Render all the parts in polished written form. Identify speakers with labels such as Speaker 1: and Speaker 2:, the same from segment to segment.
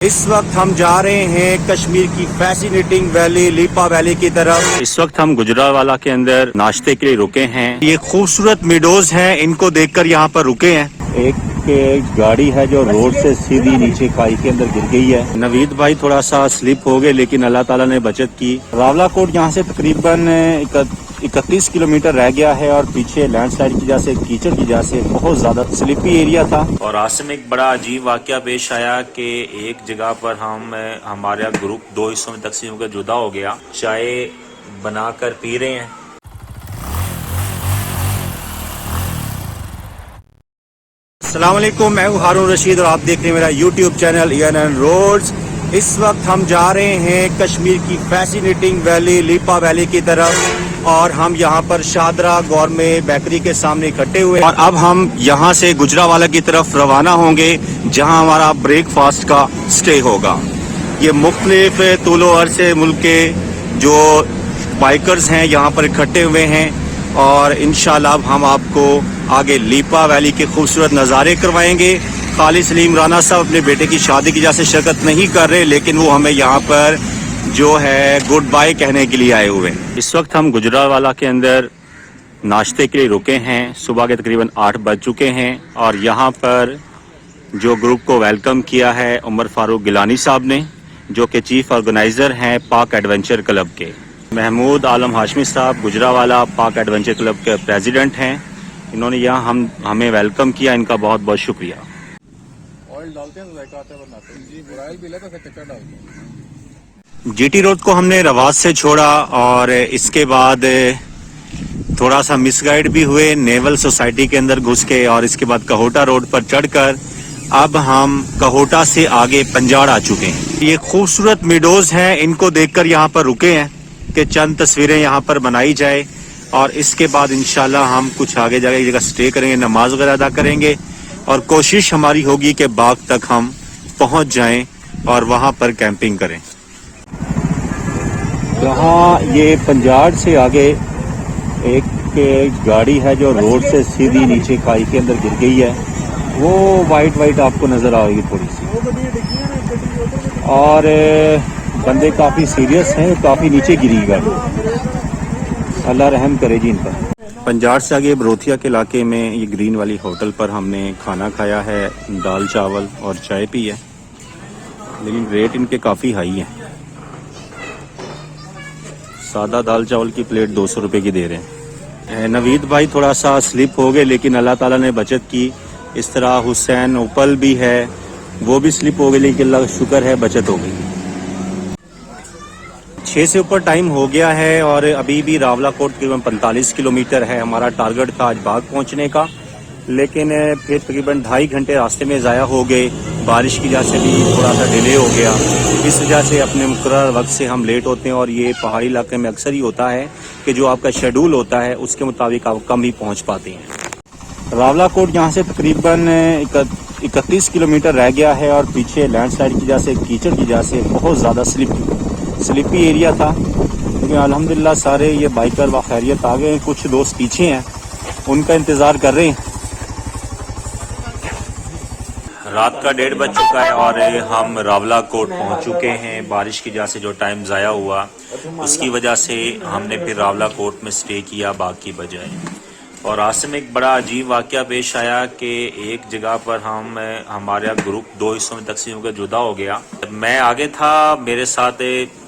Speaker 1: इस वक्त हम जा रहे हैं कश्मीर की फैसिनेटिंग वैली लीपा वैली की तरफ। इस वक्त हम गुजरावाला के अंदर नाश्ते के लिए रुके हैं। ये खूबसूरत मिडोज हैं, इनको देखकर यहाँ पर रुके हैं। एक गाड़ी है जो रोड से सीधी नीचे खाई के अंदर गिर गई है। नवीद भाई थोड़ा सा स्लिप हो गए, लेकिन अल्लाह ताला ने बचत की। रावलाकोट यहाँ से तकरीबन 31 किलोमीटर रह गया है और पीछे लैंडस्लाइड की वजह से, कीचड़ की वजह से बहुत ज्यादा स्लिपी एरिया था। और रास्ते में एक बड़ा अजीब वाकया पेश आया कि एक जगह पर हमारा ग्रुप दो हिस्सों में तकसीम होकर जुदा हो गया। चाय बनाकर पी रहे हैं। अस्सलाम वालेकुम, मैं हूं हारून रशीद और आप देख रहे हैं मेरा यूट्यूब चैनल ENN रोड्स। इस वक्त हम जा रहे हैं कश्मीर की फैसिनेटिंग वैली लीपा वैली की तरफ और हम यहां पर शादरा गौरमे बेकरी के सामने इकट्ठे हुए और अब हम यहां से गुजरावाला की तरफ रवाना होंगे, जहां हमारा ब्रेकफास्ट का स्टे होगा। ये मुख्तलिफ तूलो अर्ज़ से मुल्क के जो बाइकर्स हैं यहाँ पर इकट्ठे हुए हैं और इंशाल्लाह अब हम आपको आगे लीपा वैली के खूबसूरत नज़ारे करवाएंगे। खालिद सलीम राना साहब अपने बेटे की शादी की वजह से शिरकत नहीं कर रहे, लेकिन वो हमें यहाँ पर जो है गुड बाय कहने के लिए आए हुए हैं। इस वक्त हम गुजरावाला के अंदर नाश्ते के लिए रुके हैं। सुबह के तकरीबन 8 बज चुके हैं और यहाँ पर जो ग्रुप को वेलकम किया है उमर फारूक गिलानी साहब ने, जो कि चीफ ऑर्गेनाइज़र हैं पाक एडवेंचर क्लब के। महमूद आलम हाशमी साहब गुजरावाला पाक एडवेंचर क्लब के प्रेसिडेंट हैं। इन्होंने यहाँ हमें वेलकम किया, इनका बहुत बहुत शुक्रिया।
Speaker 2: ऑयल डालते हैं तो जायका आता है, बनाते हैं जी। ऑयल भी लेकर चक्कर डालते हैं।
Speaker 1: जीटी रोड को हमने रवाज से छोड़ा और इसके बाद थोड़ा सा मिसगाइड भी हुए, नेवल सोसाइटी के अंदर घुस के, और इसके बाद कहोटा रोड पर चढ़कर अब हम कहोटा से आगे पंजाड़ आ चुके हैं। ये खूबसूरत मिडोज हैं, इनको देखकर यहाँ पर रुके हैं कि चंद तस्वीरें यहाँ पर बनाई जाए और इसके बाद इंशाल्लाह हम कुछ आगे जाके एक जगह स्टे करेंगे, नमाज वगैरह अदा करेंगे और कोशिश हमारी होगी कि बाग तक हम पहुँच जाएं और वहाँ पर कैंपिंग करें। यहाँ ये पंजाड़ से आगे एक गाड़ी है जो रोड से सीधी नीचे खाई के अंदर गिर गई है। वो वाइट आपको नजर आ रही थोड़ी सी, और बंदे काफी सीरियस हैं, काफी नीचे गिरी गाड़ी। अल्लाह रहम करे जी इन पर। पंजाड़ से आगे बरोथिया के इलाके में ये ग्रीन वाली होटल पर हमने खाना खाया है, दाल चावल और चाय पी है, लेकिन रेट इनके काफ़ी हाई हैं। सादा दाल चावल की प्लेट 200 रुपये की दे रहे हैं। नवीद भाई थोड़ा सा स्लिप हो गए, लेकिन अल्लाह ताला ने बचत की। इस तरह हुसैन उपल भी है, वो भी स्लिप हो गए, लेकिन अल्लाह का शुक्र है बचत हो गई। 6 से ऊपर टाइम हो गया है और अभी भी रावलाकोट तकरीबन 45 किलोमीटर है। हमारा टारगेट था आज बाग पहुंचने का, लेकिन फिर तकरीबन 2.5 घंटे रास्ते में ज़ाया हो गए। बारिश की वजह से भी थोड़ा सा डिले हो गया, इस वजह से अपने मुकर्रर वक्त से हम लेट होते हैं। और ये पहाड़ी इलाके में अक्सर ही होता है कि जो आपका शेड्यूल होता है उसके मुताबिक आप कम ही पहुँच पाते हैं। रावलाकोट यहाँ से तकरीबन 31 किलोमीटर रह गया है और पीछे लैंडस्लाइड की वजह से, कीचड़ की वजह से बहुत ज़्यादा स्लिपी एरिया था, लेकिन अल्हम्दुलिल्लाह सारे ये बाइकर बाखैरियत आ गए हैं। कुछ दोस्त पीछे हैं, उनका इंतज़ार कर रहे हैं। रात का 1:30 बज चुका है और हम रावलाकोट पहुंच चुके हैं। बारिश की वजह से जो टाइम ज़ाया हुआ उसकी वजह से हमने फिर रावलाकोट में स्टे किया बाग की बजाय। और रास्ते में एक बड़ा अजीब वाकया पेश आया कि एक जगह पर हमारा ग्रुप दो हिस्सों में तकसीम होकर जुदा हो गया। मैं आगे था, मेरे साथ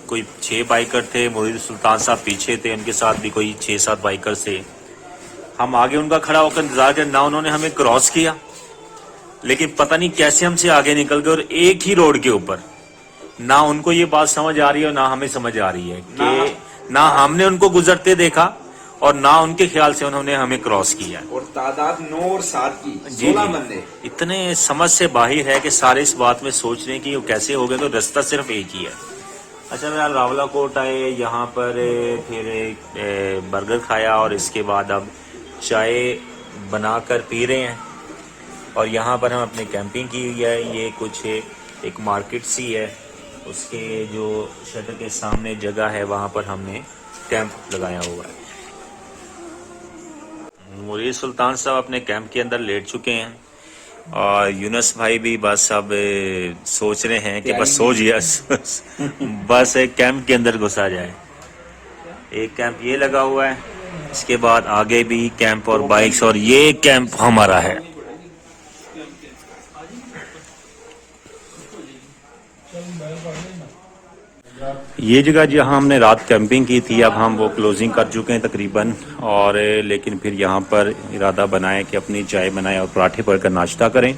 Speaker 1: कोई 6 बाइकर थे, मुरीद सुल्तान साहब पीछे थे, उनके साथ भी कोई 6-7 बाइकर थे। हम आगे उनका खड़ा होकर इंतजार कर, ना उन्होंने हमें क्रॉस किया, लेकिन पता नहीं कैसे हमसे आगे निकल गए और एक ही रोड के ऊपर। ना उनको ये बात समझ आ रही है और ना हमें समझ आ रही है कि ना हमने उनको गुजरते देखा और ना उनके ख्याल से उन्होंने हमें क्रॉस किया।
Speaker 3: और तादाद 9 और 7 की 16 बंदे।
Speaker 1: इतने समझ से बाहर है कि सारे इस बात में सोच रहे हैं कि वो कैसे हो गए, तो रास्ता सिर्फ एक ही है। अच्छा, मैं रावलाकोट आए, यहाँ पर फिर बर्गर खाया और इसके बाद अब चाय बनाकर पी रहे हैं और यहाँ पर हम अपनी कैंपिंग की हुई है। ये कुछ एक मार्केट सी है, उसके जो शटर के सामने जगह है वहाँ पर हमने कैंप लगाया हुआ है। मुरीद सुल्तान साहब अपने कैंप के अंदर लेट चुके हैं। और यूनुस भाई भी बस अब सोच रहे हैं कि बस सो जिया बस एक कैंप के अंदर घुसा जाए। एक कैंप ये लगा हुआ है, इसके बाद आगे भी कैंप और बाइक्स, और ये कैंप हमारा है। ये जगह जहाँ हमने रात कैंपिंग की थी, अब हम वो क्लोजिंग कर चुके हैं तकरीबन, और लेकिन फिर यहाँ पर इरादा बनाए कि अपनी चाय बनाएं और पराठे पकड़ कर नाश्ता करें।